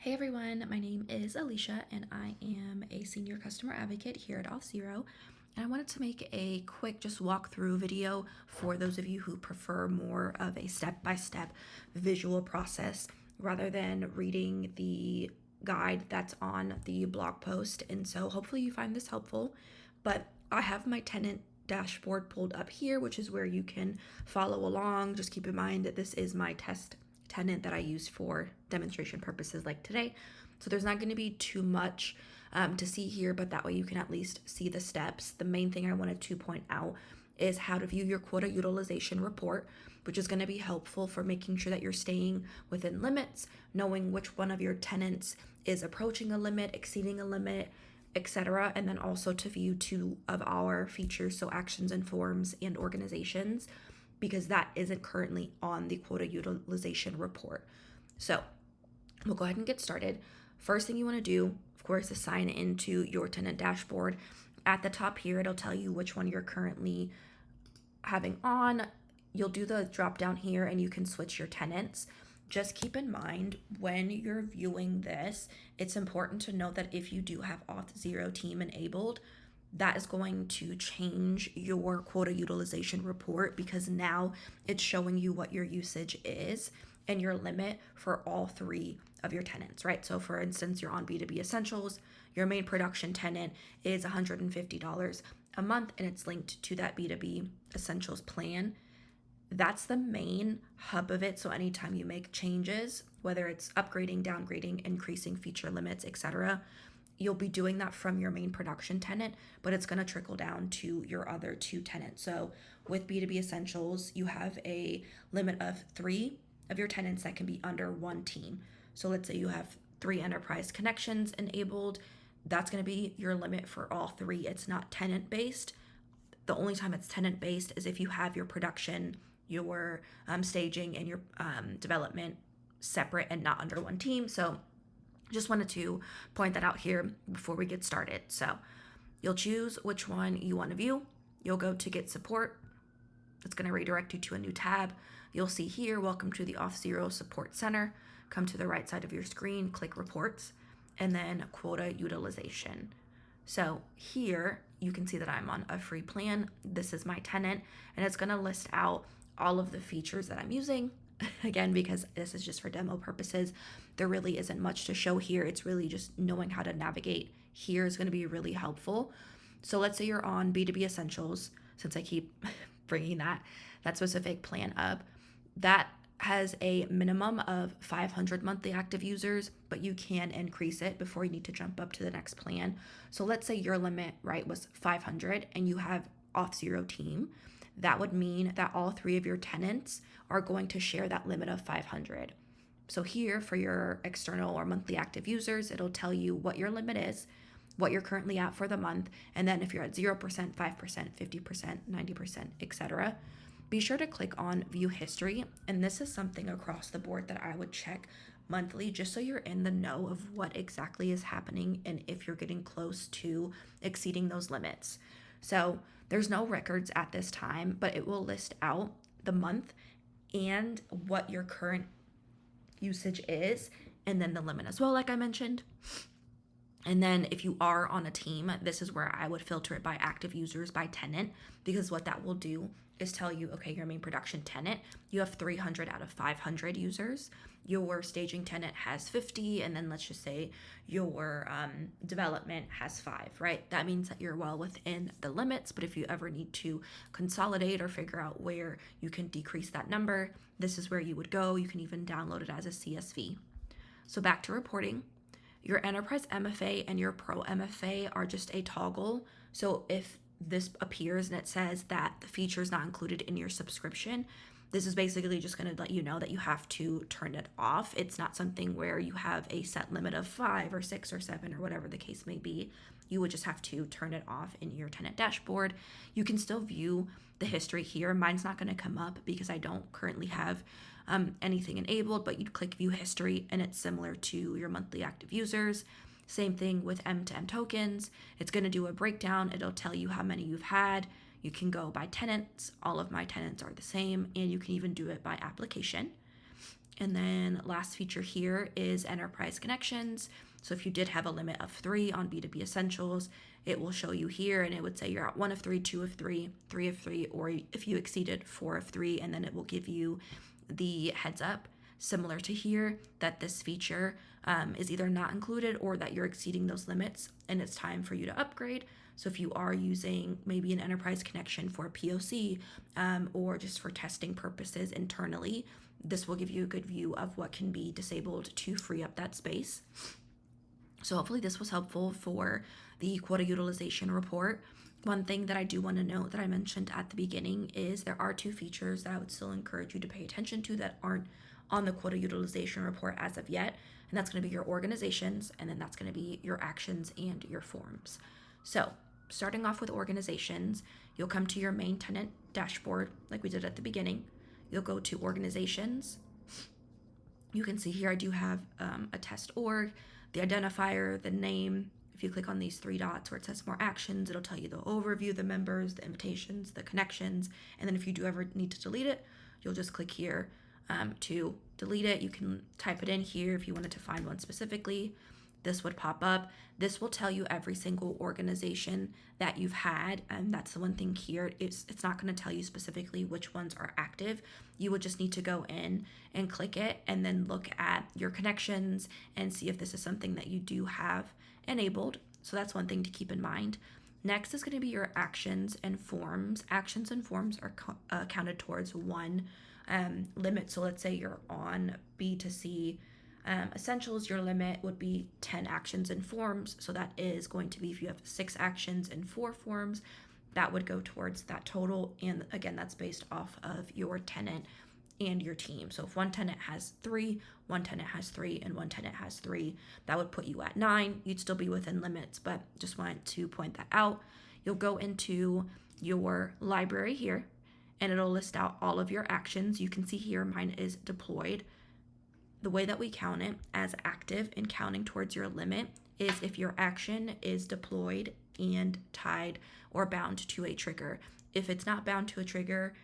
Hey everyone, my name is Alicia and I am a senior customer advocate here at Auth0. And I wanted to make a quick just walkthrough video for those of you who prefer more of a step-by-step visual process rather than reading the guide that's on the blog post. And so hopefully you find this helpful. But I have my tenant dashboard pulled up here, which is where you can follow along. Just keep in mind that this is my test tenant that I use for demonstration purposes like today. So there's not going to be too much to see here, but that way you can at least see the steps. The main thing I wanted to point out is how to view your quota utilization report, which is going to be helpful for making sure that you're staying within limits, knowing which one of your tenants is approaching a limit, exceeding a limit, etc. And then also to view two of our features, so actions and forms and organizations, because that isn't currently on the quota utilization report. So we'll go ahead and get started. First thing you want to do, of course, is sign into your tenant dashboard. At the top here, it'll tell you which one you're currently having on. You'll do the drop down here and you can switch your tenants. Just keep in mind when you're viewing this, it's important to know that if you do have Auth0 team enabled, that is going to change your quota utilization report, because now it's showing you what your usage is and your limit for all three of your tenants, right? So for instance, you're on B2B Essentials, your main production tenant is $150 a month and it's linked to that B2B Essentials plan. That's the main hub of it. So anytime you make changes, whether it's upgrading, downgrading, increasing feature limits, etc., you'll be doing that from your main production tenant, but it's going to trickle down to your other two tenants. So with B2B Essentials, you have a limit of 3 of your tenants that can be under one team. So let's say you have 3 enterprise connections enabled. That's going to be your limit for all 3. It's not tenant based. The only time it's tenant based is if you have your production, your staging, and your development separate and not under one team. So just wanted to point that out here before we get started. So you'll choose which one you want to view. You'll go to get support. It's going to redirect you to a new tab. You'll see here, welcome to the Auth0 Support Center. Come to the right side of your screen, click reports, and then quota utilization. So here you can see that I'm on a free plan. This is my tenant, and it's going to list out all of the features that I'm using. Again, because this is just for demo purposes, there really isn't much to show here. It's really just knowing how to navigate here is going to be really helpful. So let's say you're on B2B Essentials, since I keep bringing that specific plan up. That has a minimum of 500 monthly active users, but you can increase it before you need to jump up to the next plan. So let's say your limit, right, was 500 and you have Auth0 team. That would mean that all 3 of your tenants are going to share that limit of 500. So here for your external or monthly active users, it'll tell you what your limit is, what you're currently at for the month, and then if you're at 0%, 5%, 50%, 90%, etc., be sure to click on view history. And this is something across the board that I would check monthly, just so you're in the know of what exactly is happening and if you're getting close to exceeding those limits. So there's no records at this time, but it will list out the month and what your current usage is, and then the limit as well, like I mentioned. And then if you are on a team, this is where I would filter it by active users by tenant, because what that will do is tell you, okay, your main production tenant, you have 300 out of 500 users. Your staging tenant has 50, and then let's just say your development has 5, right? That means that you're well within the limits, but if you ever need to consolidate or figure out where you can decrease that number, this is where you would go. You can even download it as a CSV. So back to reporting. Your Enterprise MFA and your Pro MFA are just a toggle. So if this appears and it says that the feature is not included in your subscription, this is basically just going to let you know that you have to turn it off. It's not something where you have a set limit of 5 or 6 or 7 or whatever the case may be. You would just have to turn it off in your tenant dashboard. You can still view the history here. Mine's not going to come up because I don't currently have anything enabled, but you'd click view history and it's similar to your monthly active users. Same thing with M2M tokens. It's going to do a breakdown. It'll tell you how many you've had. You can go by tenants. All of my tenants are the same, and you can even do it by application. And then last feature here is enterprise connections. So if you did have a limit of 3 on B2B Essentials, it will show you here and it would say you're at 1 of 3, 2 of 3, 3 of 3, or if you exceeded 4 of 3, and then it will give you the heads up, similar to here, that this feature is either not included or that you're exceeding those limits and it's time for you to upgrade. So if you are using maybe an enterprise connection for POC or just for testing purposes internally, this will give you a good view of what can be disabled to free up that space. So hopefully this was helpful for the quota utilization report. One thing that I do want to note that I mentioned at the beginning is there are 2 features that I would still encourage you to pay attention to that aren't on the quota utilization report as of yet. And that's going to be your organizations, and then that's going to be your actions and your forms. So starting off with organizations, you'll come to your main tenant dashboard like we did at the beginning. You'll go to organizations. You can see here I do have a test org, the identifier, the name. If you click on these 3 dots where it says more actions, it'll tell you the overview, the members, the invitations, the connections. And then if you do ever need to delete it, you'll just click here to delete it. You can type it in here if you wanted to find one specifically. This would pop up. This will tell you every single organization that you've had, and that's the one thing here. It's not going to tell you specifically which ones are active. You would just need to go in and click it and then look at your connections and see if this is something that you do have enabled. So that's one thing to keep in mind. Next is going to be your actions and forms. Actions and forms are counted towards one limit. So let's say you're on B2C Essentials, your limit would be 10 actions and forms. So that is going to be, if you have 6 actions and 4 forms, that would go towards that total. And again, that's based off of your tenant and your team. So if one tenant has 3, one tenant has 3, and one tenant has 3, that would put you at 9. You'd still be within limits, but just wanted to point that out. You'll go into your library here, and it'll list out all of your actions. You can see here mine is deployed. The way that we count it as active and counting towards your limit is if your action is deployed and tied or bound to a trigger. If it's not bound to a trigger,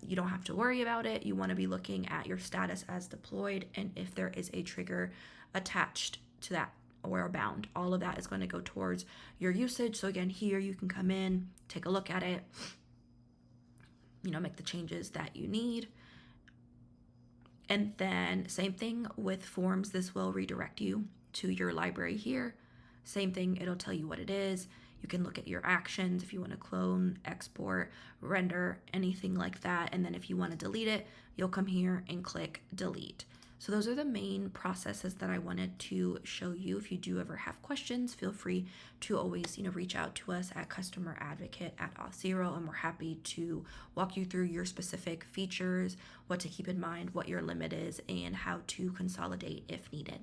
you don't have to worry about it. You want to be looking at your status as deployed, and if there is a trigger attached to that or bound, all of that is going to go towards your usage. So again, here you can come in, take a look at it, make the changes that you need. And then same thing with forms. This will redirect you to your library here. Same thing, it'll tell you what it is. You can look at your actions if you want to clone, export, render, anything like that. And then if you want to delete it, you'll come here and click delete. So those are the main processes that I wanted to show you. If you do ever have questions, feel free to always, reach out to us at Customer Advocate at Auth0, and we're happy to walk you through your specific features, what to keep in mind, what your limit is, and how to consolidate if needed.